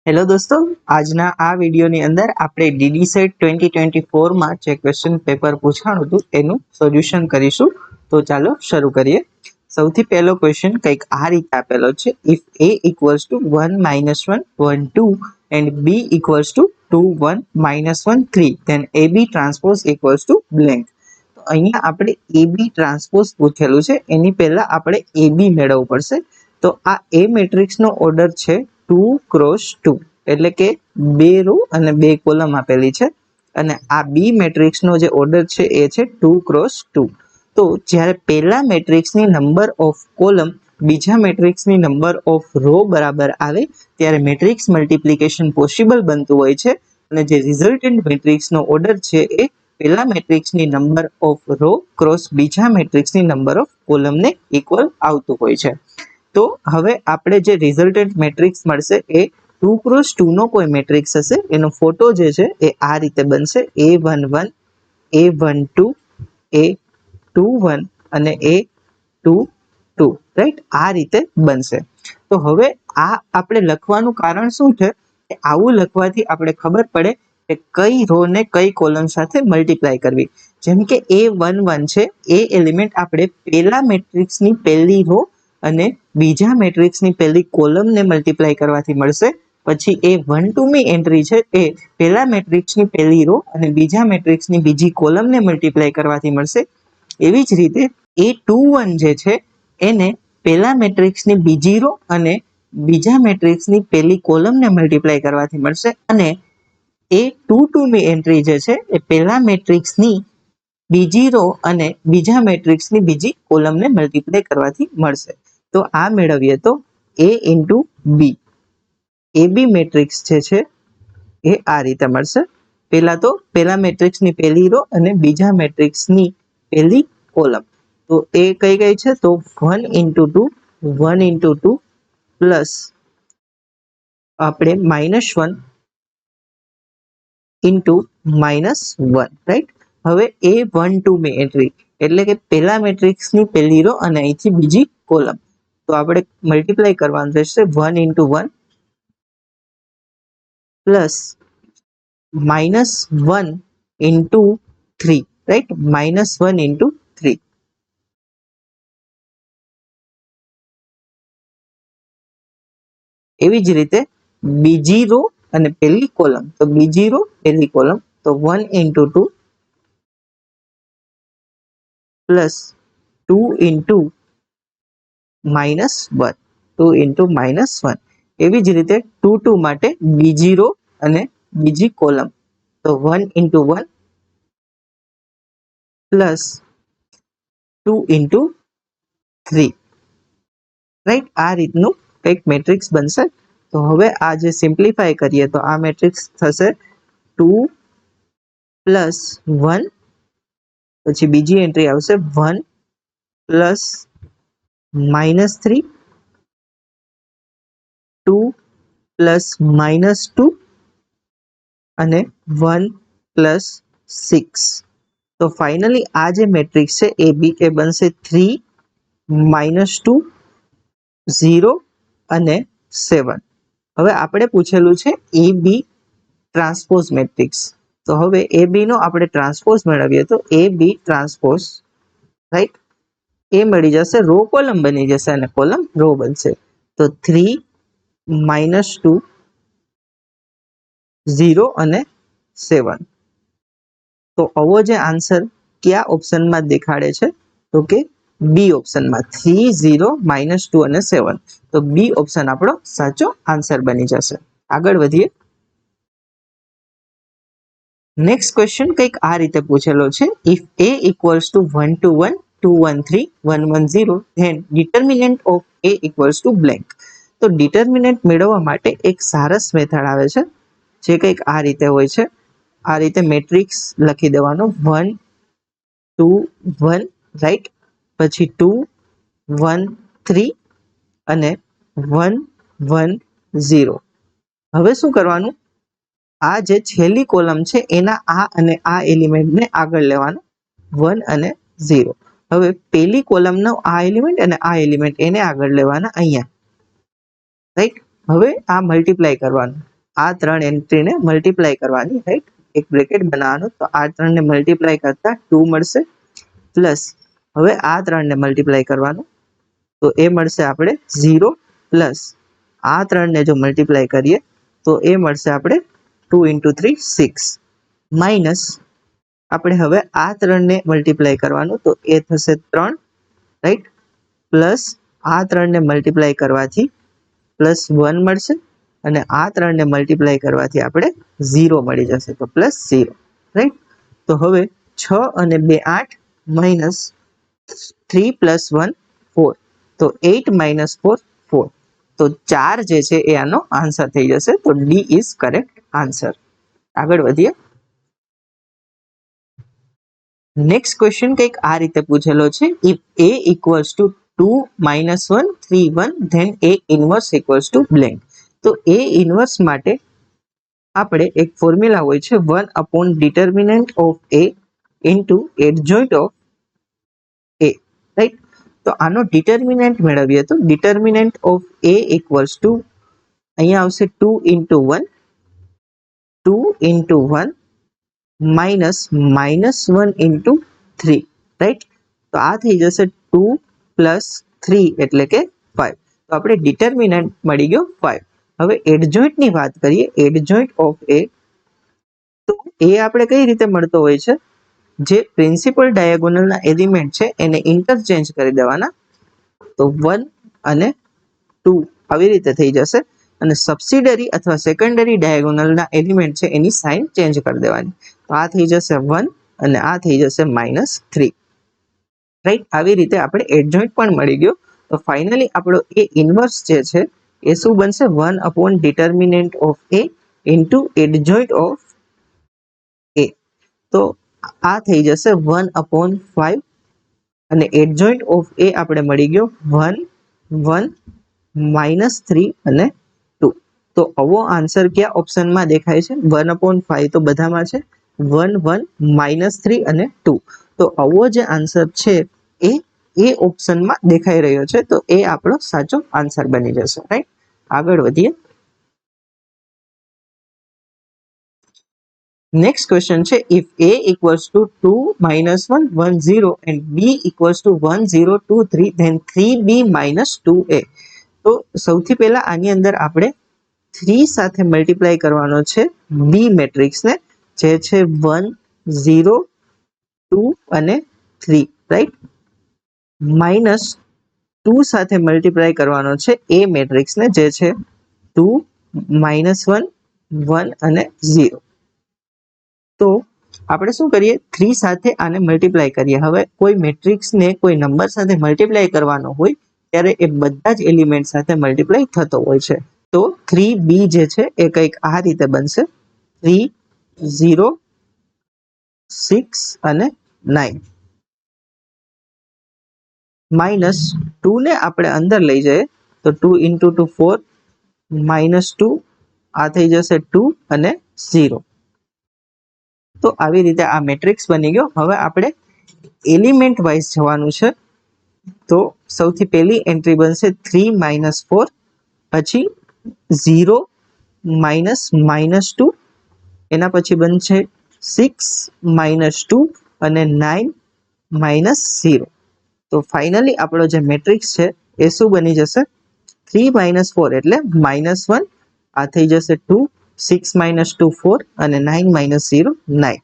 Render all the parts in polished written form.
Hello દોસ્તો, આજના આ વિડીયોની અંદર આપણે ડીડી સેટ 2024 માં જે ક્વેશ્ચન પેપર પૂછાણું હતું એનું સોલ્યુશન કરીશું. તો ચાલો શરૂ કરીએ. સૌથી પહેલો ક્વેશ્ચન કંઈક આ રીતે આપેલો છે. If a equals to 1 minus 1 1 2 and b equals to 2 1 minus 1 3 then ab transpose equals to blank. તો અહીંયા આપણે ab ટ્રાન્સપોઝ પૂછેલું છે. એની પહેલા આપણે ab મેળવવું પડશે. તો આ a મેટ્રિક્સનો ઓર્ડર છે 2 ક્રોસ 2, એટલે કે 2 રો અને 2 કોલમ આપેલી છે. અને આ બી મેટ્રિક્સનો જે ઓર્ડર છે એ છે 2 ક્રોસ 2. તો જ્યારે પહેલા મેટ્રિક્સની નંબર ઓફ કોલમ બીજા મેટ્રિક્સની નંબર ઓફ રો બરાબર આવે ત્યારે મેટ્રિક્સ મલ્ટિપ્લિકેશન પોસિબલ બનતું હોય છે. અને જે રિઝલ્ટન્ટ મેટ્રિક્સનો ઓર્ડર છે એ પહેલા મેટ્રિક્સની નંબર ઓફ રો ક્રોસ બીજા મેટ્રિક્સની નંબર ઓફ કોલમને ઇક્વલ આવતું હોય છે. તો હવે આપણે જે રિઝલ્ટન્ટ મેટ્રિક્સ મળશે એ 2 ક્રોસ 2 નો કોઈ મેટ્રિક્સ હશે. એનો ફોટો જે છે એ આ રીતે બનશે: a11 a12 a21 અને a22, રાઈટ? આ રીતે બનશે. તો હવે આ આપણે લખવાનું કારણ શું છે? આવું લખવાથી આપણે ખબર પડે કે કઈ રો ને કઈ કોલમ સાથે મલ્ટીપ્લાય કરવી. જેમ કે a11 છે, એ એલિમેન્ટ આપણે પહેલા મેટ્રિક્સની પહેલી રો અને બીજા મેટ્રિક્સની પહેલી કોલમને મલ્ટીપ્લાય કરવાથી મળશે. પછી a12 ની એન્ટ્રી છે એ પહેલા મેટ્રિક્સની પહેલી રો અને બીજા મેટ્રિક્સની બીજી કોલમને મલ્ટીપ્લાય કરવાથી મળશે. એવી જ રીતે a21 જે છે એને પહેલા મેટ્રિક્સની બીજી રો અને બીજા મેટ્રિક્સની પહેલી કોલમને મલ્ટીપ્લાય કરવાથી મળશે. અને a22 ની એન્ટ્રી જે છે એ પહેલા મેટ્રિક્સની બીજી રો અને બીજા મેટ્રિક્સની બીજી કોલમને મલ્ટીપ્લાય કરવાથી મળશે. તો આ મેળવીએ તો a into B, A B matrix જે છે એ આ રીતે મળશે. પહેલા તો પહેલા મેટ્રિક્સની પહેલી રો અને બીજા મેટ્રિક્સની પહેલી કોલમ. તો એ કઈ કઈ છે? તો 1 ઇન્ટુ 2 1 ઇન્ટુ 2 પ્લસ આપણે -1 ઇન્ટુ -1, રાઈટ? હવે a12 ની એન્ટ્રી એટલે કે પહેલા મેટ્રિક્સની પહેલી રો અને અહીંથી બીજી કોલમ. તો આપણે મલ્ટીપ્લાય કરવાનું રહેશે 1 into 1 plus -1 into 3, right? -1 into 3. એવી જ રીતે બીજી રો અને પહેલી કોલમ. તો બીજી રો પહેલી કોલમ, તો 1 ઇન્ટુ 2 પ્લસ 2 ઇન્ટુ -1, 2 ઇન્ટુ -1. એવી જ રીતે 2 2 માટે બીજી રો અને બીજી કોલમ, તો 1 ઇન્ટુ 1 પ્લસ 2 ઇન્ટુ 3, રાઈટ? આ રીતનું કંઈક મેટ્રિક્સ બનશે. તો હવે આ જે સિમ્પ્લિફાય કરીએ તો આ મેટ્રિક્સ થશે 2 પ્લસ 1, પછી બીજી એન્ટ્રી આવશે 1 પ્લસ -3, 2 પ્લસ -2 અને 1 પ્લસ 6. તો ફાઇનલી આ જે મેટ્રિક્સ છે એ બી એ બનશે 3 -2 0 અને 7. હવે આપણે પૂછેલું છે એ બી ટ્રાન્સપોઝ મેટ્રિક્સ. તો હવે એ બી નો આપણે ટ્રાન્સપોઝ મેળવીએ તો એ બી ટ્રાન્સપોઝ, રાઈટ? એ મળી જશે, રો કોલમ બની જશે અને કોલમ રો બનશે. તો 3 -2 0 અને 7. તો આવો જે આન્સર કયા ઓપ્શનમાં દેખાડે છે? તો કે બી ઓપ્શનમાં, 3 0 -2 અને 7. તો બી ઓપ્શન આપણો સાચો આન્સર બની જશે. આગળ વધીએ. નેક્સ્ટ ક્વેશ્ચન કંઈક આ રીતે પૂછેલો છે. If a equals to 1 2 1 2 1 3 1 1 0 then determinant of a equals to blank. તો ડિટર્મિનન્ટ મેળવવા માટે એક સારસ મેથડ આવે છે જે કંઈક આ રીતે હોય છે. આ રીતે મેટ્રિક્સ લખી દેવાનો 1 2 1, રાઈટ? પછી 2 1 3 અને 1 1 0. હવે શું કરવાનું? આ જે છેલ્લી કોલમ છે એના આ અને આ એલિમેન્ટને આગળ લેવાનો 1 અને 0. હવે પહેલી કોલમનો આ એલિમેન્ટ અને આ એલિમેન્ટ એને આગળ લેવાના અહીંયા, રાઈટ? હવે આ મલ્ટીપ્લાય કરવાનું આ ત્રણ એન્ટ્રીને મલ્ટીપ્લાય કરવાની, રાઈટ, એક બ્રેકેટ બનાવવાનું. તો આ ત્રણને મલ્ટીપ્લાય કરતા 2 મળશે, પ્લસ હવે આ ત્રણને મલ્ટીપ્લાય કરવાનું, તો એ મળશે આપણે 0, પ્લસ આ ત્રણને જો મલ્ટીપ્લાય કરીએ તો એ મળશે આપણે 2 × 3 6, માઇનસ આપણે હવે આ ત્રણને મલ્ટીપ્લાય કરવાનું, તો એ થશે 3, રાઈટ, પ્લસ આ ત્રણને મલ્ટીપ્લાય કરવાથી પ્લસ 1 મળશે, અને આ ત્રણને મલ્ટીપ્લાય કરવાથી આપણે 0 મળી જશે, તો પ્લસ 0, રાઈટ. તો હવે 6 અને 2 8, માઇનસ 3 + 1 4, તો 8 - 4 4, તો 4 જે છે એ આનો આન્સર થઈ જશે. તો ડી ઇઝ કરેક્ટ આન્સર. આગળ વધીએ. નેક્સ્ટ ક્વેશ્ચન કંઈક આ રીતે પૂછેલો છે. If a = 2 - 1 3 1 then a inverse = blank. તો a ઇન્વર્સ માટે આપણે એક ફોર્મ્યુલા હોય છે 1 / determinant of a into adjoint of a, right. તો આનો ડિટર્મિનન્ટ મેળવીએ તો ડિટર્મિનન્ટ ઓફ a = અહીંયા આવશે 2 × 1 2 × 1 માઇનસ -1 × 3, રાઈટ. તો આ થઈ જશે 2 + 3 એટલે કે 5. તો આપણે ડિટર્મિનન્ટ મળી ગયો 5. હવે એડજોઇન્ટની વાત કરીએ, એડજોઇન્ટ ઓફ એ, તો એ આપણે કઈ રીતે મળતો હોય છે, જે પ્રિન્સિપલ ડાયાગોનલના એલિમેન્ટ છે એને ઇન્ટરચેન્જ કરી દેવાના, તો 1 અને 2 આવી રીતે થઈ જશે, અને સબસિડરી અથવા સેકન્ડરી ડાયાગોનલના એલિમેન્ટ છે એની સાઇન ચેન્જ કરી દેવાની. તો આ થઈ જશે 1 અને આ થઈ જશે -3, રાઈટ. આવી રીતે આપણે એડજોઇન્ટ પણ મળી ગયો. તો ફાઇનલી આપણો એ ઇન્વર્સ જે છે એ શું બનશે, 1 / determinant of a into adjoint of a. તો આ થઈ જશે 1/5, અને એડજોઇન્ટ ઓફ એ આપણે મળી ગયો 1 1 -3 અને 2. તો આવો આન્સર કયા ઓપ્શનમાં દેખાય છે, 1/5 તો બધામાં છે, 1 1 -3 અને 2. તો આવો જે આન્સર છે એ ઓપ્શનમાં દેખાઈ રહ્યો છે, તો એ આપણો સાચો આન્સર બની જશે, રાઈટ. આગળ વધીએ. નેક્સ્ટ ક્વેશ્ચન છે, if a = 2 - 1 1 0 and b = 1 0 2 3 then 3b - 2a. તો સૌથી પહેલા આની અંદર આપણે 3 સાથે મલ્ટીપ્લાય કરવાનો છે બી મેટ્રિક્સને, જે છે 1 0 2 અને 3, રાઈટ, માઇનસ 2 સાથે મલ્ટીપ્લાય કરવાનો છે એ મેટ્રિક્સને, જે છે 2 -1 1 અને 0. તો આપણે શું કરીએ, 3 સાથે આને મલ્ટીપ્લાય કરીએ. હવે કોઈ મેટ્રિક્સને કોઈ નંબર સાથે મલ્ટીપ્લાય કરવાનો હોય ત્યારે એ બધા જ એલિમેન્ટ સાથે મલ્ટીપ્લાય થતો હોય છે. તો 3b જે છે એ કંઈક આ રીતે બનશે, 3 0 6 અને 9, માઇનસ 2 ને આપણે અંદર લઈ જઈએ તો 2 × 2 4 -2, આ થઈ જશે 2 અને 0. તો આવી રીતે આ મેટ્રિક્સ બની ગયો. હવે આપણે એલિમેન્ટ વાઇઝ જવાનું છે. તો સૌથી પહેલી એન્ટ્રી બનશે 3 - 4, પછી 0 -2, એના પછી બનશે 6 -2 અને 9 -0. તો ફાઇનલી આપણો જે મેટ્રિક્સ છે એ શું બની જશે, 3 - 4 એટલે -1, આ થઈ જશે 2, 6 - 2 4 અને 9 -0 9.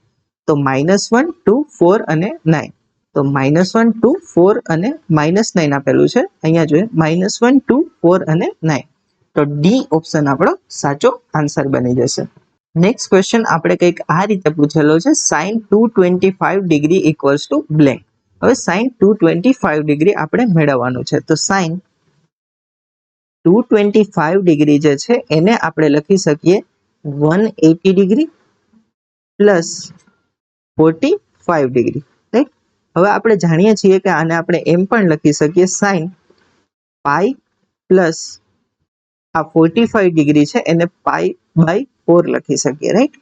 તો -1 2 4 અને 9. તો -1 2 4 અને -9 આપેલું છે, અહીંયા જોઈએ -1 2 4 અને 9. તો ડી ઓપ્શન આપણો સાચો આન્સર બની જશે. નેક્સ્ટ ક્વેશ્ચન આપણે કંઈક આ રીતે પૂછેલો છે, sin 225 ડિગ્રી = blank. હવે sin 225 ડિગ્રી આપણે મેળવવાનું છે. તો sin 225 ડિગ્રી જે છે એને આપણે લખી શકીએ 180 ડિગ્રી પ્લસ 45 ડિગ્રી, રાઈટ. હવે આપણે જાણીએ છીએ કે આને આપણે એમ પણ લખી શકીએ sin પાઈ પ્લસ આ 45 ડિગ્રી છે એને π/4 લખી શકીએ, રાઈટ.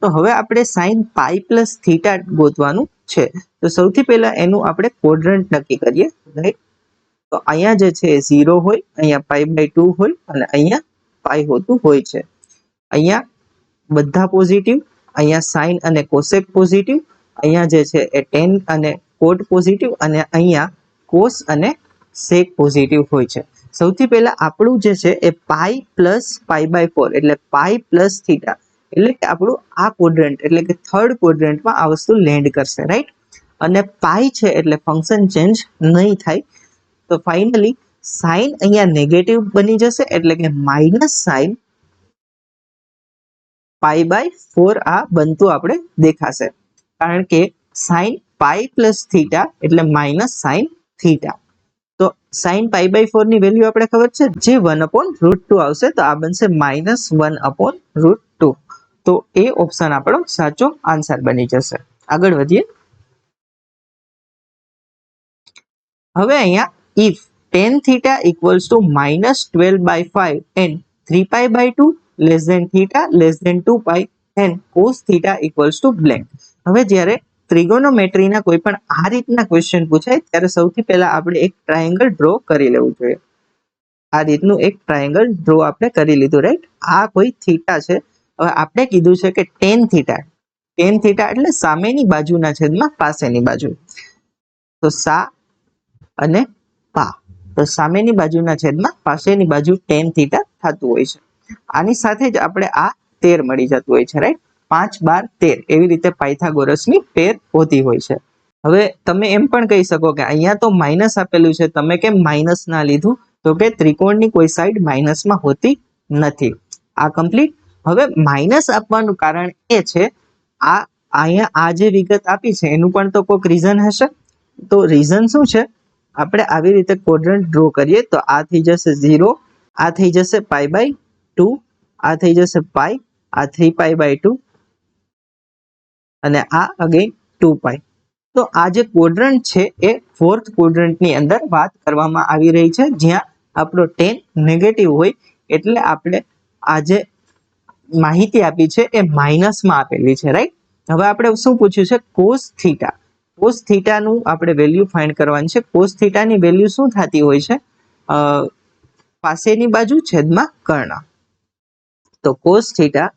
તો હવે આપણે sin પાઈ પ્લસ થીટા ગોતવાનું છે. તો સૌથી પહેલા એનું આપણે ક્વોડ્રન્ટ નક્કી કરીએ, રાઈટ. તો અહીંયા જે છે 0 હોય, અહીંયા π/2 હોય અને અહીંયા પાઈ હોતું હોય છે. અહીંયા બધા પોઝિટિવ, અહીંયા સાઇન અને કોસેક પોઝિટિવ, અહીંયા જે છે એ ટેન અને કોટ પોઝિટિવ, અને અહીંયા કોસ અને સેક પોઝિટિવ હોય છે. સૌથી પહેલા આપણું જે છે એ પાઈ પ્લસ પાઈ/4 એટલે પાઈ પ્લસ થીટા, એટલે કે આપણું આ ક્વોડ્રન્ટ એટલે કે થર્ડ ક્વોડ્રન્ટમાં આ વસ્તુ લેન્ડ કરશે, રાઈટ. અને પાઈ છે એટલે ફંક્શન ચેન્જ નહીં થાય. તો ફાઇનલી સાઇન અહીંયા નેગેટિવ બની જશે, એટલે કે માઇનસ સાઇન પાઈ/4 આ બનતું આપણે દેખાશે, કારણ કે સાઇન પાઈ પ્લસ થીટા એટલે માઇનસ સાઇન થીટા. તો સાઇન પાઈ/4 ની વેલ્યુ આપણે ખબર છે, જે 1/√2 આવશે, તો આ બનશે -1/√2. તો એ ઓપ્શન આપણો સાચો આન્સર બની જશે. આગળ વધીએ. હવે અહીંયા if tan theta equals to -12/5 and 3π/2 less than theta less than 2π and cos theta equals to blank. હવે જ્યારે ત્રિગોનોમેટ્રીના કોઈ પણ આ રીતના ક્વેશ્ચન પૂછાય ત્યારે સૌથી પહેલા આપણે એક ટ્રાયેંગલ ડ્રો કરી લેવું જોઈએ. આ રીતનું એક ટ્રાયેંગલ ડ્રો આપણે કરી લીધું, રાઈટ. આ કોઈ થીટા છે. હવે આપણે કીધું છે કે tan theta એટલે સામેની બાજુના છેદમાં પાસેની બાજુ. તો સા અને પા, તો સામેની બાજુના છેદમાં પાસેની બાજુ tan theta થતું હોય છે. આની સાથે જ આપણે આ 13 મળી જતું હોય છે, રાઈટ. 5, 12, 13 એવી રીતે પાયથાગોરસની પેર હોતી હોય છે. હવે તમે એમ પણ કહી શકો કે અહીંયા તો માઇનસ આપેલું છે, તમે કેમ માઇનસ ના લીધું? તો કે ત્રિકોણની કોઈ સાઈડ માઇનસમાં હોતી નથી. આ કમ્પ્લીટ. હવે માઇનસ આપવાનું કારણ એ છે, અહીંયા આ જે વિગત આપી છે એનું પણ તો કોઈક રીઝન હશે. તો રીઝન શું છે? આપણે આવી રીતે ક્વોડ્રન્ટ ડ્રો કરીએ તો આ થઈ જશે 0, આ થઈ જશે π/2, આ થઈ જશે પાઈ, આ 3π/2 અને આ અગેન 2π. તો આ જે ક્વોડ્રન્ટ છે એ ફોર્થ ક્વોડ્રન્ટની અંદર વાત કરવામાં આવી રહી છે, જ્યાં આપણો tan નેગેટિવ હોય, એટલે આપણે આ જે માહિતી આપી છે એ માઇનસમાં આપેલી છે, રાઈટ. હવે આપણે શું પૂછ્યું છે? Cos theta. કોસ થીટાનું આપણે વેલ્યુ ફાઇન્ડ કરવાની છે. કોસ થીટાની વેલ્યુ શું થતી હોય છે? પાસેની બાજુ છેદમાં કર્ણ. તો કોસ થીટા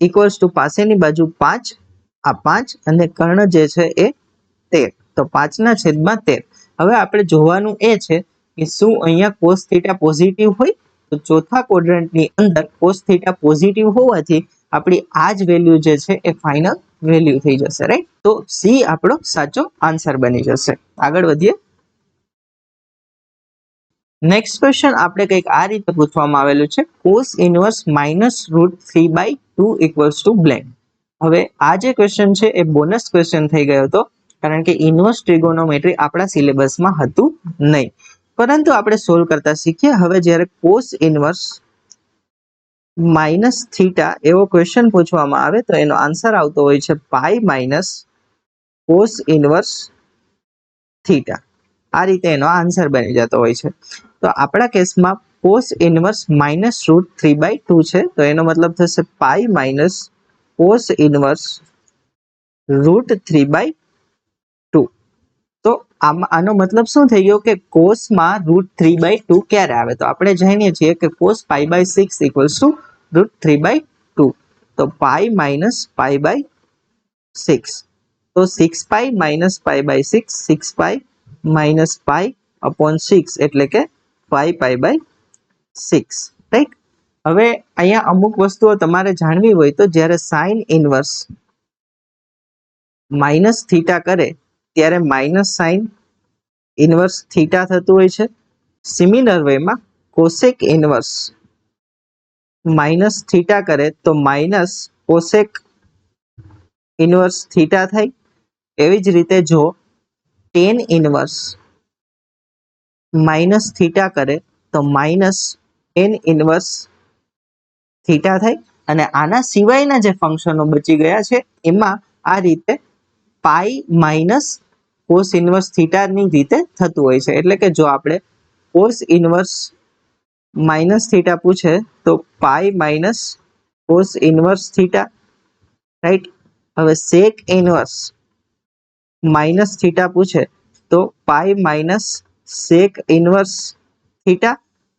ઇક્વલ્સ ટુ પાસેની બાજુ 5, આ 5 અને કર્ણ જે છે એ 13, તો 5/13. હવે આપણે જોવાનું એ છે કે શું અહીંયા કોસ થીટા પોઝિટિવ હોય? તો ચોથા ક્વોડ્રન્ટની અંદર કોસ થીટા પોઝિટિવ હોવાથી આપણી આ જ વેલ્યુ જે છે એ ફાઇનલ વેલ્યુ થઈ જશે, રાઈટ. તો સી આપણો સાચો આન્સર બની જશે. આગળ વધીએ. નેક્સ્ટ ક્વેશ્ચન આપણે કંઈક આ રીતે પૂછવામાં આવેલું છે, cos inverse -√3/2 equals to blank. હવે આ જે ક્વેશ્ચન છે એ બોનસ ક્વેશ્ચન થઈ ગયો હતો, કારણ કે ઇનવર્સ ટ્રિગોનોમેટ્રી આપણા સિલેબસમાં હતું નહીં, પરંતુ આપણે સોલ્વ કરતા શીખીએ. હવે જ્યારે cos ઇનવર્સ -θ એવો ક્વેશ્ચન પૂછવામાં આવે તો એનો આન્સર આવતો હોય છે pi minus cos inverse theta. આ રીતે એનો આન્સર બની જતો હોય છે. તો આપણા કેસમાં cos ઇનવર્સ -√3/2 છે, તો એનો મતલબ થશે પાઈ માઇનસ cos ઇનવર્સ √3/2. તો આનો મતલબ શું થઈ ગયો કે કોસમાં √3/2 ક્યારે આવે? તો આપણે જાણીએ છીએ કે cos π/6 ઇક્વલ્સ ટુ √3/2. તો પાઈ માઇનસ π/6. તો 6π માઇનસ π/6, 6π માઇનસ π/6 એટલે કે 5π/6, રાઈટ. હવે અહીંયા અમુક વસ્તુઓ તમારે જાણવી હોય તો જ્યારે સાઇન ઇનવર્સ -θ કરે ત્યારે માઇનસ સાઇન ઇનવર્સ થીટા થતું હોય છે. સિમિલર વેમાં કોસેક ઇનવર્સ -θ કરે તો માઇનસ કોસેક ઇનવર્સ થીટા થાય. એવી જ રીતે જો tan ઇનવર્સ -θ કરે તો માઇનસ tan ઇનવર્સ થીટા થાય. અને આના સિવાયના જે ફંક્શનો બચી ગયા છે એમાં આ રીતે પાઈ માઇનસ કોસ ઇનવર્સ થીટાની રીતે થતું હોય છે. એટલે કે જો આપણે કોસ ઇનવર્સ -θ પૂછે તો pi minus cos inverse theta, right. હવે સેક ઇનવર્સ -θ પૂછે તો pi minus sec inverse theta.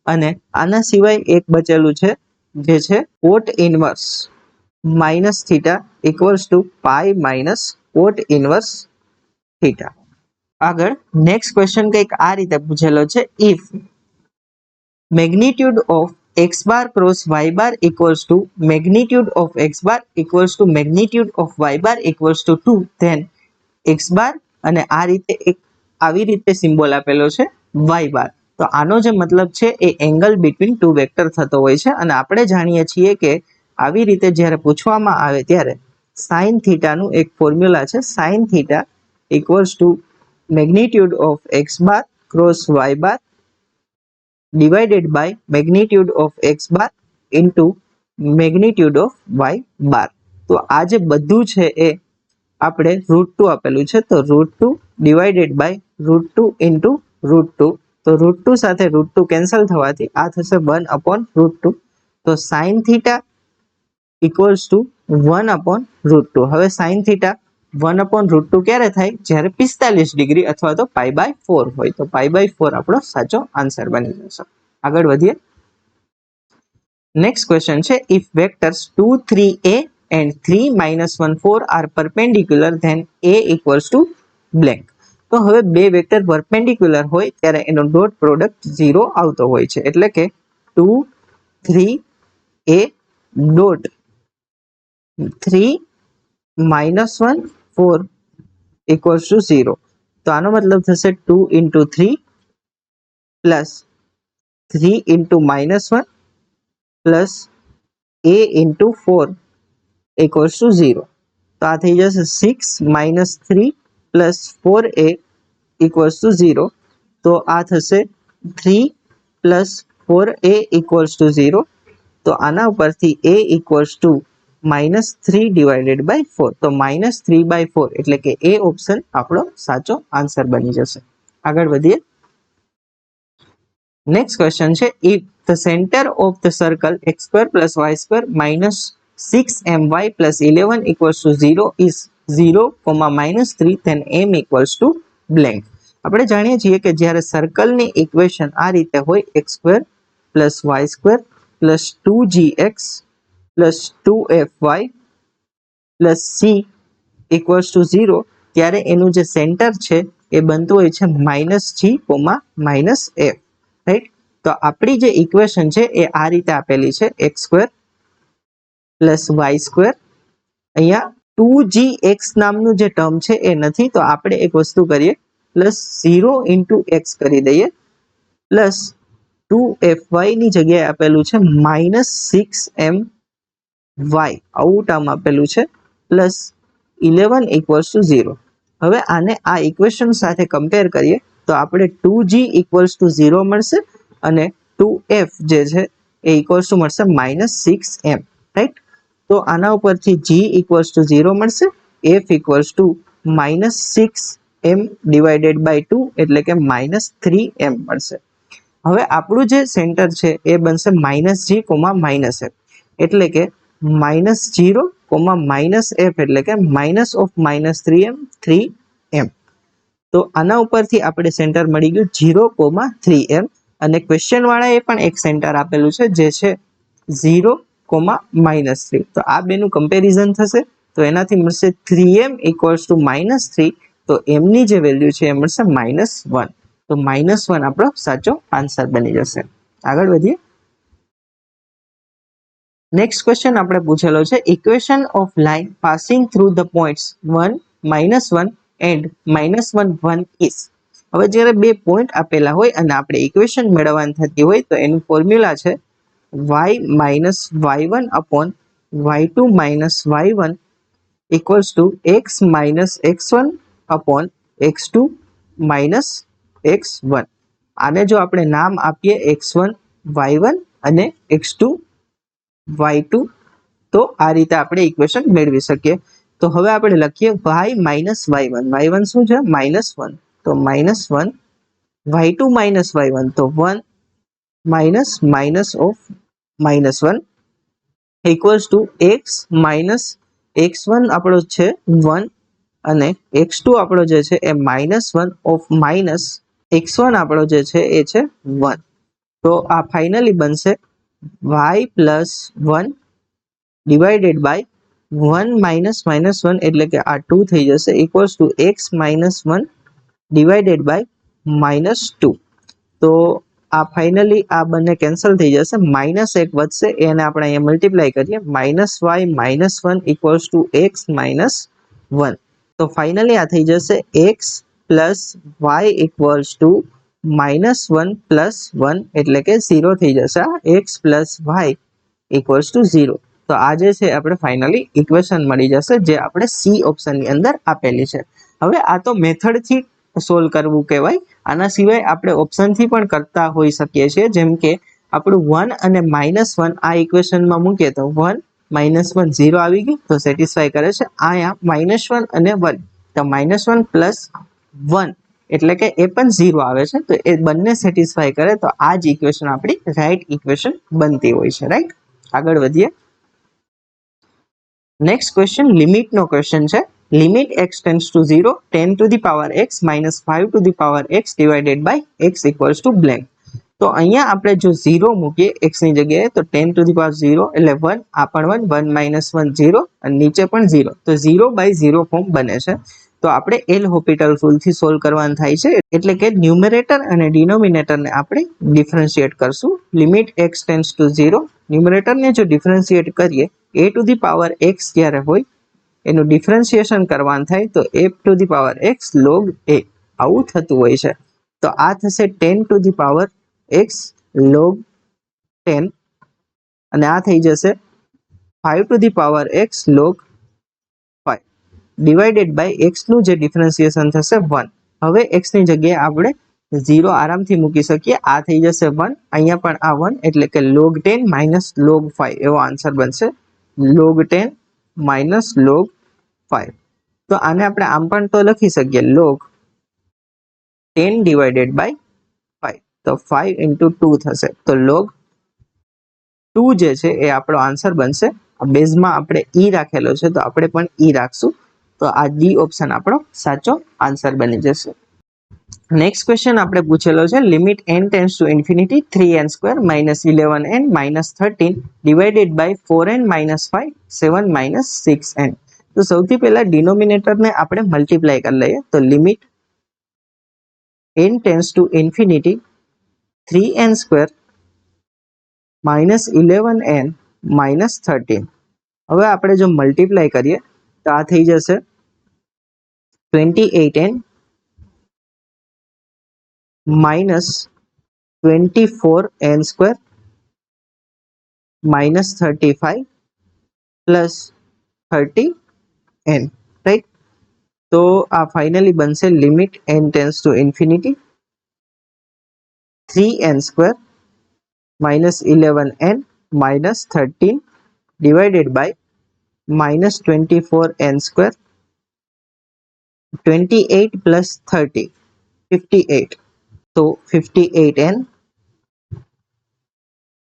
અને આના સિવાય એક બચેલું છે જે છે cot inverse minus theta equals to pi minus cot inverse theta. આગળ નેક્સ્ટ ક્વેશ્ચન કંઈક આ રીતે પૂછેલો છે. If magnitude of x bar cross y bar equals to magnitude of x bar equals to magnitude of y bar equals to 2, then x bar અને આ રીતે એક આવી રીતે સિમ્બોલ આપેલો છે y bar. તો આનો જે મતલબ છે એ એંગલ બિટવીન ટુ વેક્ટર થતો હોય છે અને આપણે જાણીએ છીએ કે આવી રીતે જ્યારે પૂછવામાં આવે ત્યારે સાઇન થીટાનું એક ફોર્મ્યુલા છે. Sine theta equals two magnitude of x bar cross y bar divided by magnitude of x bar into magnitude of y bar. તો આ જે બધું છે એ આપણે √2 આપેલું છે, તો √2 divided by √2 into √2. તો √2 સાથે √2 કેન્સલ થવાથી આ થશે 1/√2. તો sin થીટા ઇક્વલ્સ ટુ 1/√2. હવે sin થીટા 1/√2 ક્યારે થાય? જ્યારે 45 ડિગ્રી અથવા તો π/4 હોય. તો π/4 આપણો સાચો આન્સર બની જશે. આગળ વધીએ. નેક્સ્ટ ક્વેશ્ચન છે. If vectors 2 3a and 3 -1 4 are perpendicular then a equals to blank. તો હવે બે વેક્ટર પરપેન્ડિક્યુલર હોય ત્યારે એનો ડોટ પ્રોડક્ટ 0 આવતો હોય છે. એટલે કે 2 3a ડોટ 3 -1 4 equals to 0. તો આનો મતલબ થશે 2 into 3 plus 3 into -1 plus a into 4 equals to 0. તો આ થઈ જશે 6 - 3 plus 4a equals to 0. તો આ થશે 3 plus 4a equals to 0. તો આના ઉપરથી a equals to -3 divided by 4. તો -3/4 એટલે કે એ ઓપ્શન આપણો સાચો આન્સર બની જશે. આગળ વધીએ. નેક્સ્ટ ક્વેશ્ચન છે. If the centre of the circle x² + y² - 6my + 11 equals to 0 is 0, -3 then m equals to blank. આપણે જાણીએ છીએ કે જ્યારે સર્કલની ઇક્વેશન આ રીતે હોય x² + y² + 2gx + 2fy + c equals to 0 ત્યારે એનું જે સેન્ટર છે એ બનતું હોય છે -g, -f. રાઈટ. તો આપણી જે ઇક્વેશન છે એ આ રીતે આપેલી છે x² + y². અહીંયા 2gx નામનું જે ટર્મ છે એ નથી, તો આપણે એક વસ્તુ કરીએ +0 × x કરી દઈએ પ્લસ 2fy ની જગ્યાએ આપેલું છે -6my આવું ટર્મ આપેલું છે પ્લસ 11 equals to 0. હવે આને આ ઇક્વેશન સાથે કમ્પેર કરીએ તો આપણે 2g equals to 0 મળશે અને 2f જે છે એ ઇક્વલ્સ ટુ મળશે -6m. રાઈટ. તો આના ઉપરથી g equals to 0 મળશે, f equals to -6m divided by 2 એટલે કે -3m મળશે. હવે આપણું જે સેન્ટર છે એ બનશે -g, -f એટલે કે -0, -f એટલે કે -3m 3m. તો આના ઉપરથી આપણે સેન્ટર મળી ગયું 0, 3m અને ક્વેશ્ચન વાળાએ પણ એક સેન્ટર આપેલું છે જે છે 0, -3. તો આ બેનું કમ્પેરિઝન થશે તો એનાથી મળશે 3m equals to -3. તો m ની જે વેલ્યુ છે એ મળશે -1. તો -1 આપણો સાચો આન્સર બની જશે. આગળ વધીએ. નેક્સ્ટ ક્વેશ્ચન આપણે પૂછેલો છે. Equation of line passing through the points 1, -1 and -1, 1 is. હવે જ્યારે બે પોઈન્ટ આપેલા હોય અને આપણે ઇક્વેશન મેળવવાની થતી હોય તો એનું ફોર્મ્યુલા છે y - y1 upon y2 - y1 equals to x - x1 upon x2 - x1. આને જો આપણે નામ આપીએ x1 y1 અને x2 y2 તો આ રીતે આપણે ઇક્વેશન મેળવી શકીએ. તો હવે આપણે લખીએ y - y1. y1 શું છે? -1. તો -1 y2 - y1 તો 1 minus of -1 equals to x - x1 આપણો છે 1 અને x2 આપણો જે છે એ -1 of -x1 આપણો જે છે એ છે 1. તો આ ફાઇનલી બનશે y plus 1 divided by 1 minus minus 1 એટલે કે આ 2 થઈ જશે equals to x minus 1 divided by minus 2. તો આ ફાઇનલી આ બંને કેન્સલ થઈ જશે, માઇનસ 1 વધશે એને આપણે અહીંયા મલ્ટીપ્લાય કરીએ, minus y minus 1 equals to x minus 1. તો ફાઇનલી આ થઈ જશે x plus y equals to minus 1 plus 1 એટલે કે 0 થઈ જશે. આ x plus y equals to 0. તો આ જે છે આપણે ફાઇનલી ઇક્વેશન મળી જશે જે આપણે સી ઓપ્શનની અંદર આપેલી છે. હવે આ તો મેથડથી સોલ્વ કરવું કહેવાય. આના સિવાય આપણે ઓપ્શનથી પણ કરતા હોઈ શકીએ છીએ, જેમ કે આપણું 1 અને માઇનસ 1 આ ઇક્વેશનમાં મૂકીએ તો 1 માઇનસ 1 0 આવી ગયું તો સેટિસ્ફાય કરે છે. અહીંયા માઇનસ 1 અને 1 તો માઇનસ 1 પ્લસ 1 એટલે કે એ પણ 0 આવે છે, તો એ બંને સેટિસ્ફાય કરે તો આ જ ઇક્વેશન આપણી રાઈટ ઇક્વેશન બનતી હોય છે. રાઈટ, આગળ વધીએ. નેક્સ્ટ ક્વેશ્ચન લિમિટનો ક્વેશ્ચન છે. Limit x tends to 0 10 to the power x minus 5 to the power x divided by x equals to blank. તો અહીંયા આપણે જો 0 મૂકીએ x ની જગ્યાએ તો 10 ટુ ધી પાવર 0 એટલે 1, આ પણ 1, 1 માઇનસ 1 0 અને નીચે પણ 0, તો 0 બાય 0 ફોર્મ બને છે. તો આપણે એલ હોપિટલ રૂલથી સોલ્વ કરવાનું થાય છે, એટલે કે ન્યુમરેટર અને ડિનોમિનેટરને આપણે ડિફરન્શિએટ કરશું. લિમિટ x ટેન્ડ્સ ટુ 0, ન્યુમરેટરને જો ડિફરન્શિએટ કરીએ a two the power x જ્યારે હોય એનું ડિફરન્શિએશન કરવાનું થાય તો a two the power x log a આવું થતું હોય છે. તો આ થશે 10 to the power x log 10 અને આ થઈ જશે 5 to the power x log 5 divided by x નું જે ડિફરન્શિએશન થશે 1. હવે x ની જગ્યાએ આપણે 0 આરામથી મૂકી શકીએ, આ થઈ જશે 1, અહીંયા પણ આ 1 એટલે કે log 10 માઇનસ log 5 એવો આન્સર બનશે, log 10 માઇનસ log 5. તો આને આપણે આમ પણ તો લખી શકીએ log 10 ડિવાઇડેડ બાય 5, તો 5 into 2 થશે, તો log 2 જે છે એ આપણો આન્સર બનશે. આ બેઝમાં આપણે ઈ રાખેલો છે તો આપણે પણ ઈ રાખશું, તો આ ડી ઓપ્શન આપણો સાચો આન્સર બની જશે. નેક્સ્ટ ક્વેશ્ચન આપણે પૂછેલો છે limit n tends to infinity 3n² minus 11n minus 13 divided by 4n minus 5 7 minus 6n. તો સૌથી પહેલા ડિનોમિનેટરને આપણે મલ્ટીપ્લાય કરી લઈએ, તો limit n tends to infinity 3n² minus 11n minus 13. હવે આપણે જો મલ્ટીપ્લાય કરીએ તો આ થઈ જશે 28n minus 24n² minus 35 plus 30n. Right, તો આ ફાઇનલી બનશે limit n tends to infinity 3n² minus 11n minus 13 divided by minus 24n², 28 plus 30 58, તો 58n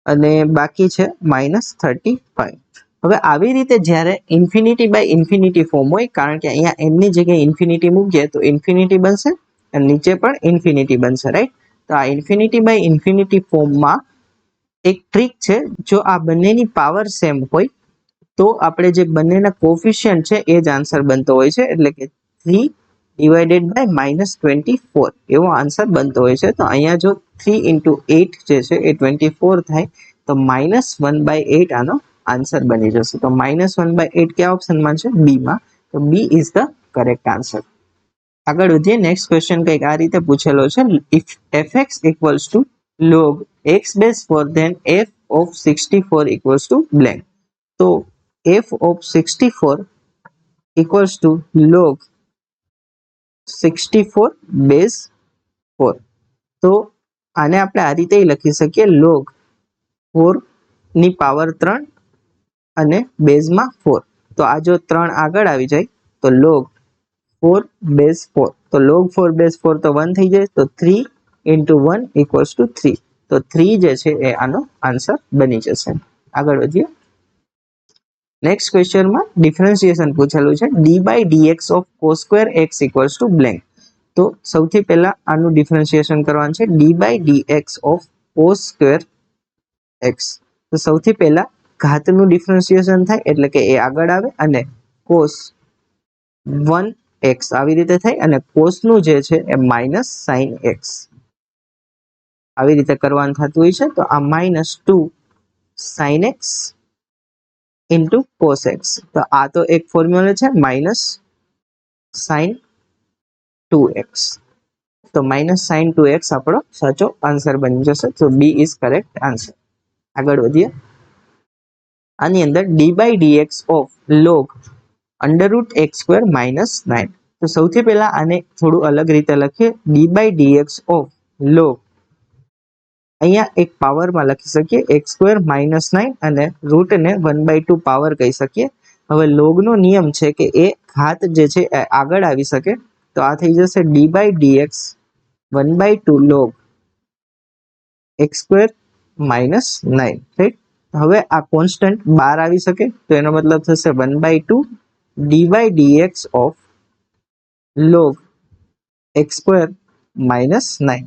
અને બાકી છે minus 35. હવે આવી રીતે જ્યારે ઇન્ફિનિટી બાય ઇન્ફિનિટી ફોર્મ હોય, કારણ કે અહીંયા n ની જગ્યાએ ઇન્ફિનિટી મૂકીએ તો ઇન્ફિનિટી બનશે અને નીચે પણ ઇન્ફિનિટી બનશે. રાઈટ, તો આ ઇન્ફિનિટી બાય ઇન્ફિનિટી ફોર્મમાં એક ટ્રીક છે, જો આ બંનેની પાવર સેમ હોય તો આપણે જે બંનેના કોફિશિયન્ટ છે એ જ આન્સર બનતો હોય છે, એટલે કે 3 ડિવાઇડેડ બાય માઇનસ 24 એવો આન્સર બનતો હોય છે. તો અહીંયા જો 3 into 8 જે છે એ 24 થાય તો માઇનસ 1/8 આનો આન્સર બની જશે. તો માઇનસ 1/8 કયા ઓપ્શનમાં છે? બી માં, તો B is the correct answer. આગળ વધીએ. નેક્સ્ટ ક્વેશ્ચન કંઈક આ રીતે પૂછેલો છે, if fx equals to log x base 4 then f of 64 equals to blank. તો f of 64 equals to log 64 base 4. તો આને આપણે આ રીતે લખી શકીએ, log 4 ની પાવર 3 અને બેઝમાં 4. તો આ જો 3 આગળ આવી જાય તો log 4 base 4, તો log 4 base 4 તો 1 થઈ જાય, તો 3 into 1 equals to 3. તો 3 જે છે એ આનો આન્સર બની જશે. આગળ વધીએ. નેક્સ્ટ ક્વેશ્ચનમાં ડિફરન્શિએશન પૂછેલું છે, d by dx of cos square x equals to blank. તો સૌથી પહેલા આનું ડિફરન્શિએશન કરવાનું છે, d by dx of cos square x. તો સૌથી પહેલા ઘાતનું ડિફરન્શિએશન થાય એટલે કે એ આગળ આવે અને cos 1x આવી રીતે થાય અને cos નું જે છે એ માઇનસ sin x આવી રીતે કરવાનું થતું હોય છે. તો આ -2 sin x into cos x, તો આ તો એક ફોર્મ્યુલા છે માઇનસ sin 2x. તો માઇનસ sin 2x આપણો સાચો આન્સર બની જશે. તો બી ઇઝ કરેક્ટ આન્સર. આગળ વધીએ. આની અંદર dy dx of log √x² - 9. તો સૌથી પહેલા આને થોડું અલગ રીતે લખીએ. dy dx ઓફ log, અહીંયા એક પાવરમાં લખી શકીએ x² - 9 અને રૂટને 1/2 પાવર કહી શકીએ. હવે લોગનો નિયમ છે કે એ ઘાત જે છે એ આગળ આવી શકે, તો આ થઈ જશે dy dx 1/2 log x² - 9, right. હવે આ કોન્સ્ટન્ટ બહાર આવી શકે, તો એનો મતલબ થશે 1/2 dy dx of log x² - 9.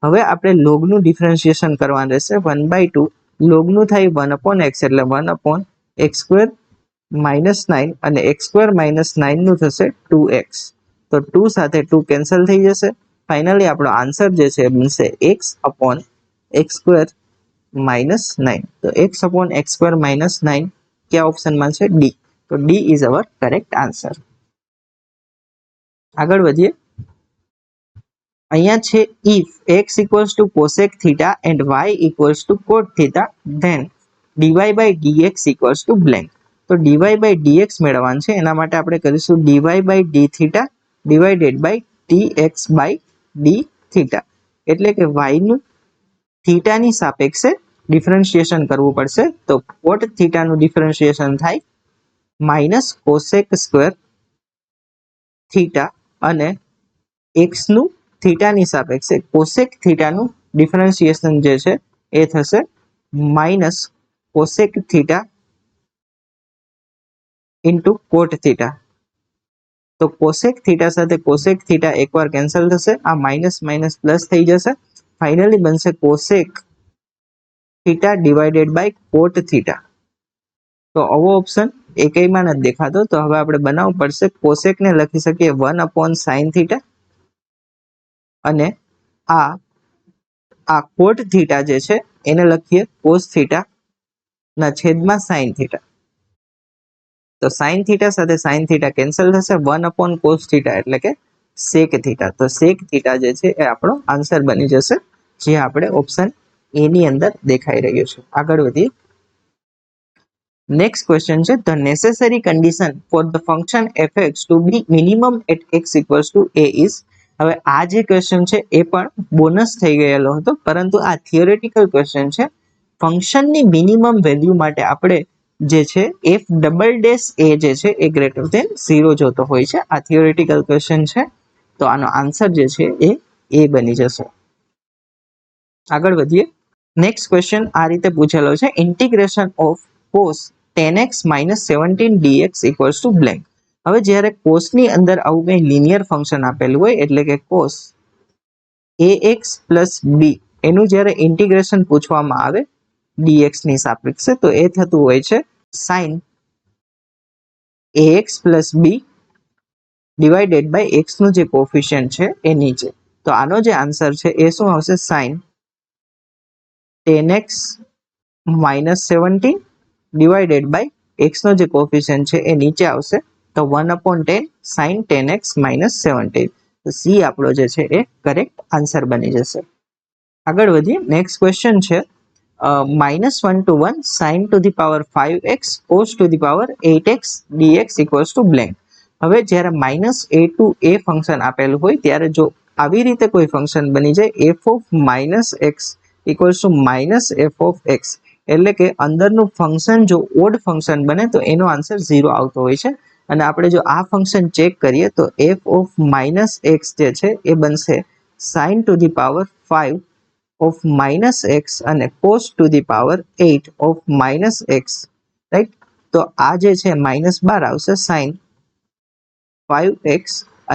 હવે આપણે લોગનું ડિફરન્શિએશન કરવાનું રહેશે. 1/2 લોગનું થાય 1/x એટલે 1/x² - 9 અને x² - 9 નું થશે 2x. તો 2 સાથે 2 કેન્સલ થઈ જશે. ફાઇનલી આપણો આન્સર જે છે બનશે x/x² - 9. તો x/x² - 9 કયા ઓપ્શનમાં છે? ડી. તો D is our correct answer. આગળ વધીએ. અહીંયા છે if x equals to cosec theta and y equals to cot theta, then dy by dx equals to blank. તો dy by dx મેળવવાનું છે. એના માટે આપણે કરીશું dy by d theta divided by dx by d theta. એટલે કે y નું થીટા ની સાપેક્ષે ડિફરન્શિએશન કરવું પડશે. તો cot theta નું ડિફરન્શિએશન થાય માઇનસ cosec સ્ક્વેર થીટા અને x નું થીટાની સાપેક્ષે કોસેક થીટાનું ડિફરન્શિએશન જે છે એ થશે minus cosec theta into cot theta. તો કોસેક થીટા સાથે કોસેક થીટા એકવાર કેન્સલ થશે, આ માઇનસ માઇનસ પ્લસ થઈ જશે. ફાઇનલી બનશે cosec theta divided by cot theta. તો આવો ઓપ્શન એકમાં નથી દેખાતો, તો હવે આપણે બનાવવું પડશે. કોસેકને લખી શકીએ 1/sin થીટા અને આ કોટ થીટા જે છે એને લખીએ કોસ થીટા ના છેદમાં સાઇન થીટા. તો સાઇન થીટા સાથે સાઇન થીટા કેન્સલ થશે. 1/cos થીટા એટલે કે સેક થીટા. તો સેક થીટા જે છે એ આપણો આન્સર બની જશે, જે આપણે ઓપ્શન એ ની અંદર દેખાઈ રહ્યું છે. આગળ વધીએ. નેક્સ્ટ ક્વેશ્ચન છે the necessary condition for the function fx to be minimum at x equals to a is. હવે આ જે ક્વેશ્ચન છે એ પણ બોનસ થઈ ગયેલો હતો, પરંતુ આ થિયોરેટિકલ ક્વેશ્ચન છે. ફંક્શનની મિનિમમ વેલ્યુ માટે આપણે જે છે f ડબલ ડેશ a જે છે એ ગ્રેટર ધેન 0 જોતો હોય છે. આ થિયોરેટિકલ ક્વેશ્ચન છે, તો આનો આન્સર જે છે એ a બની જશે. આગળ વધીએ. નેક્સ્ટ ક્વેશ્ચન આ રીતે પૂછેલો છે integration of cos 10x - 17 dx equals to blank. હવે જ્યારે cos ની અંદર આવું કંઈ લિનિયર ફંક્શન આપેલું હોય એટલે કે cos ax પ્લસ b એનું જ્યારે ઇન્ટિગ્રેશન પૂછવામાં આવે dx ની સાપેક્ષે, તો એ થતું હોય છે sin ax plus b divided by x નું જે કોફિશિયન્ટ છે એ નીચે. તો આનો જે આન્સર છે એ શું આવશે? sin 10x - 17 divided by x નો જે કોફિશિયન્ટ છે એ નીચે આવશે. તો 1/10 sin 10x - 17. તો સી આપણો જે છે એ કરેક્ટ આન્સર બની જશે. આગળ વધીએ. નેક્સ્ટ ક્વેશ્ચન છે -1 to 1 sin to the power 5x cos to the power 8x dx equals to blank. હવે જ્યારે -a to a ફંક્શન આપેલું હોય ત્યારે જો આવી રીતે કોઈ ફંક્શન બની જાય f of -x equals to -f of x, એટલે કે અંદરનું ફંક્શન જો ઓડ ફંક્શન બને તો એનો આન્સર 0 આવતો હોય છે. અને આપણે જો આ ફંક્શન ચેક કરીએ તો f of -x જે છે એ બનશે sin to the power 5 of -x અને cos to the power 8 of -x, right. તો આ જે છે -12 આવશે sin 5x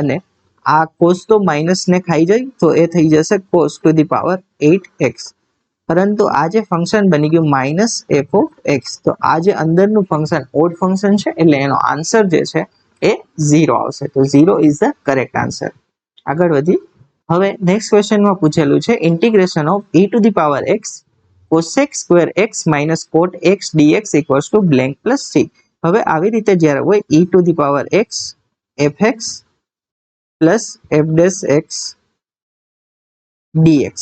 અને આ cos તો માઇનસ ને ખાઈ જાય, તો એ થઈ જશે cos to the power 8x. પરંતુ આ જે ફંક્શન બની ગયું માઇનસ એફ ઓફ એક્સ, તો આ જે અંદરનું ફંક્શન ઓડ ફંક્શન છે એટલે એનો આન્સર જે છે એ 0 આવશે. તો 0 ઇઝ ધ કરેક્ટ આન્સર. આગળ વધી. હવે નેક્સ્ટ ક્વેશ્ચનમાં પૂછેલું છે integration of e two the power x cosec square x minus cot x dx equals to blank plus c. હવે આવી રીતે જ્યારે હોય e two the power x fx plus f dash x dx,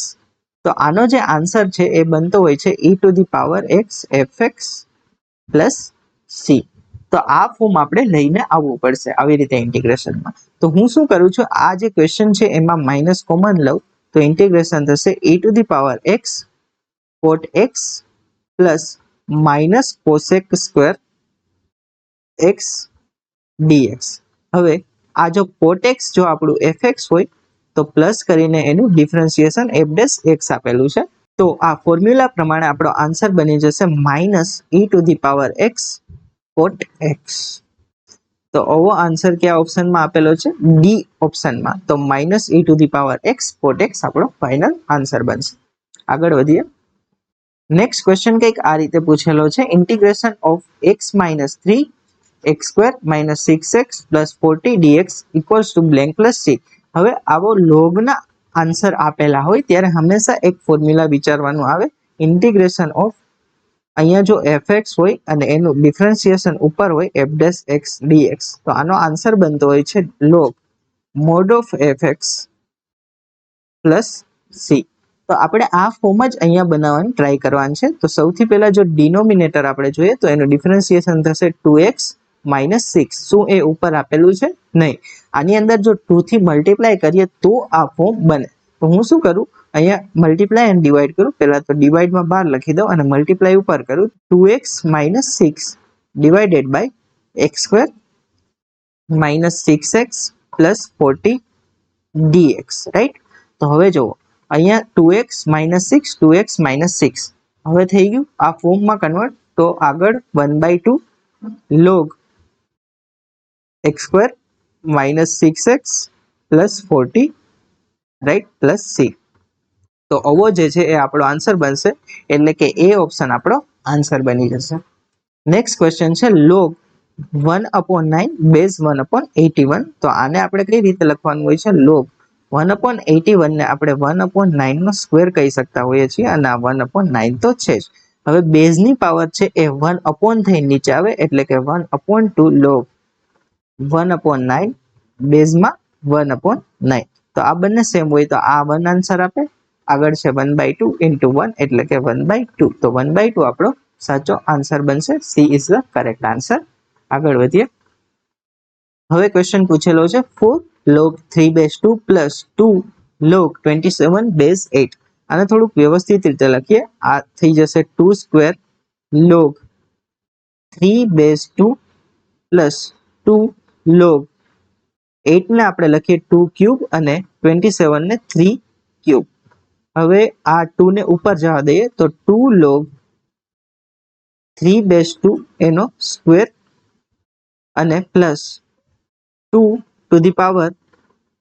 તો આનો જે answer છે એ બનતો હોય છે e two the power x fx plus c. તો આ ફોર્મ આપણે લઈને આવવું પડશે આવી રીતે ઇન્ટિગ્રેશનમાં. તો હું શું કરું છું, આ જે ક્વેશ્ચન છે એમાં માઇનસ કોમન લઉં તો ઇન્ટિગ્રેશન થશે e two the power x cot x plus minus cosec square x dx. હવે આ જો cot x જો આપણું fx હોય તો પ્લસ કરીને એનું ડિફરન્શિએશન f ડેશ x આપેલું છે. તો આ ફોર્મ્યુલા પ્રમાણે આપણો આન્સર બની જશે minus e two the power x cot x. તો આવો આન્સર કયા ઓપ્શનમાં આપેલો છે, ડી ઓપ્શનમાં. તો minus e two the power x cot x આપણો ફાઇનલ આન્સર બનશે. આગળ વધીએ. નેક્સ્ટ ક્વેશ્ચન કંઈક આ રીતે પૂછેલો છે integration of x minus 3 x square minus 6x plus 40 dx equals to blank plus c. હવે આવો લોગના આન્સર આપેલા હોય ત્યારે હંમેશા એક ફોર્મ્યુલા વિચારવાનું આવે. ઇન્ટિગ્રેશન ઓફ અહીંયા જો fx હોય અને એનું ડિફરન્શિએશન ઉપર હોય f ડેશ x dx, તો આનો આન્સર બનતો હોય છે log mod of fx plus c. તો આપણે આ ફોર્મ જ અહીંયા બનાવવાની ટ્રાય કરવાની છે. તો સૌથી પહેલા જો ડિનોમિનેટર આપણે જોઈએ તો એનું ડિફરન્શિએશન થશે 2x માઇનસ 6. શું એ ઉપર આપેલું છે? નહીં. આની અંદર જો 2 થી મલ્ટીપ્લાય કરીએ તો આ ફોર્મ બને. તો હું શું કરું, અહીંયા મલ્ટીપ્લાય અને ડિવાઈડ કરું. પહેલા તો ડિવાઈડમાં 12 લખી દઉં અને મલ્ટીપ્લાય ઉપર કરું. 2x minus 6 divided by x square minus 6x plus 40 dx, right. તો હવે જુઓ અહીંયા 2x માઇનસ 6 2x માઇનસ 6 હવે થઈ ગયું આ ફોર્મમાં કન્વર્ટ. તો આગળ 1/2 log x square minus 6x plus 40, right, plus c. તો આવો જે છે એ આપણો આન્સર બનશે, એટલે કે એ ઓપ્શન આપણો આન્સર બની જશે. નેક્સ્ટ ક્વેશ્ચન છે log 1/9 બેઝ 1/81. તો આને આપણે કઈ રીતે લખવાનું હોય છે, log 1/81 ને આપણે 1/9 નો સ્ક્વેર કહી શકતા હોઈએ છીએ અને આ 1/9 તો છે જ. હવે બેઝની પાવર છે એ 1 થઈ નીચે આવે એટલે કે 1/2 log 1/9 બેઝમાં 1/9. તો આ બંને સેમ હોય તો આ 1 આન્સર આપે. આગળ છે 1/2 into 1 એટલે કે 1/2. તો 1/2 આપણો સાચો આન્સર બનશે. She is the correct answer. આગળ વધીએ. હવે ક્વેશ્ચન પૂછેલો છે 4 log 3 base 2 plus 2 log 27 base 8. આને થોડુંક વ્યવસ્થિત રીતે લખીએ. આ થઈ જશે 2 square log 3 base 2 plus 2 log 8 ને આપણે લખીએ 2 ક્યુબ અને 27 ને 3 ક્યુબ. હવે આ 2 ને ઉપર જવા દઈએ તો 2 log 3 base 2 એનો સ્ક્વેર અને પ્લસ 2 ટુ ધી પાવર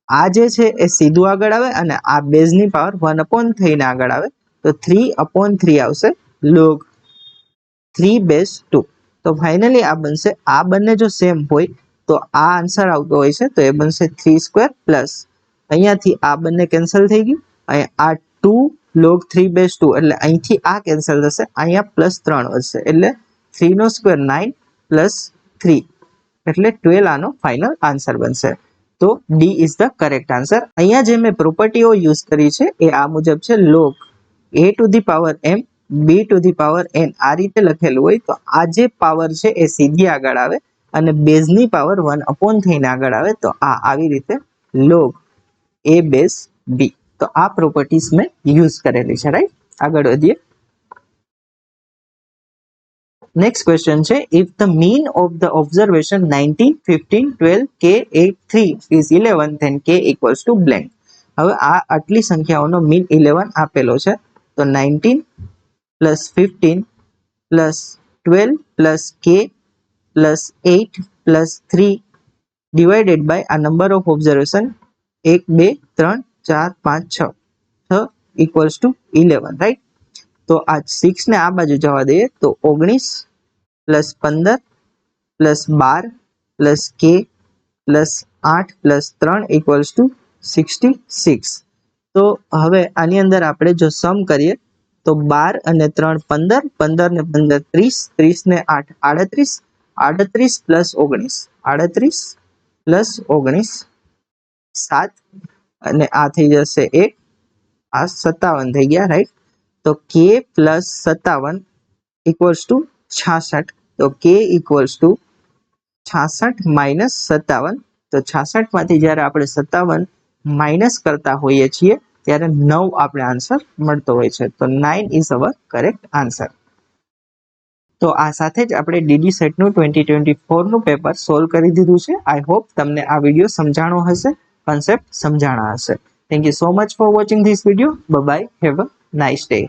આ જે છે એ સીધું આગળ આવે અને આ બેઝની પાવર 1 થઈને આગળ આવે તો 3/3 આવશે log 3 base 2. તો ફાઇનલી આ બનશે. આ બંને જો સેમ હોય તો આ આન્સર આવતો હોય છે તો એ બનશે 3 સ્ક્વેર પ્લસ અહીંયાથી આ બંને કેન્સલ થઈ ગયું. આ 2 log 3 base 2 એટલે અહીંથી આ કેન્સલ થશે, અહીંયા પ્લસ 3 વધશે એટલે 3 નો સ્ક્વેર 9 પ્લસ 3 એટલે 12 આનો ફાઇનલ આન્સર બનશે. તો D is the correct answer. અહીંયા જે મેં પ્રોપર્ટીઓ યુઝ કરી છે એ આ મુજબ છે. log a two the power m b two the power n આ રીતે લખેલું હોય તો આ જે પાવર છે એ સીધી આગળ આવે અને બેઝની પાવર 1 થઈને આગળ આવે તો આ આવી રીતે log a બેઝ b. તો આ પ્રોપર્ટીઝ મેં યુઝ કરેલી છે, રાઈટ. આગળ વધીએ. નેક્સ્ટ ક્વેશ્ચન છે if the mean of the observation 19 15 12 k 8 3 is 11 then k equals to blank. હવે આ આટલી સંખ્યાઓનો મીન 11 આપેલો છે તો 19 plus 15 plus 12 plus k plus 8 plus 3 divided by આ number of observation 1 2 3 4 5 6 equals to 11, right. તો આ 6 ને આ બાજુ જવા દઈએ તો 19 plus 15 plus 12 plus k plus 8 plus 3 equals to 66. તો હવે આની અંદર આપણે જો સમ કરીએ તો 12 અને 3 15, 15 ને 15 30, 30 ને 8 38, 38 પ્લસ 19, 38 પ્લસ 19 7 અને આ થઈ જશે 1, આ 57 થઈ ગયા, રાઈટ. તો k પ્લસ 57 ઇક્વલ્સ ટુ 66. તો k ઇક્વલ્સ ટુ 66 માઇનસ 57. તો 66 માંથી જ્યારે આપણે 57 માઇનસ કરતા હોઈએ છીએ ત્યારે 9 આપણે આન્સર મળતો હોય છે. તો 9 ઇઝ અવર કરેક્ટ આન્સર. તો આ સાથે જ આપણે ડીડી સેટનું 2024 નું પેપર સોલ્વ કરી દીધું છે. આઈ હોપ તમને આ વિડીયો સમજાણો હશે, કન્સેપ્ટ સમજાણા હશે. Thank you so much for watching this video. Bye bye. Have a nice day.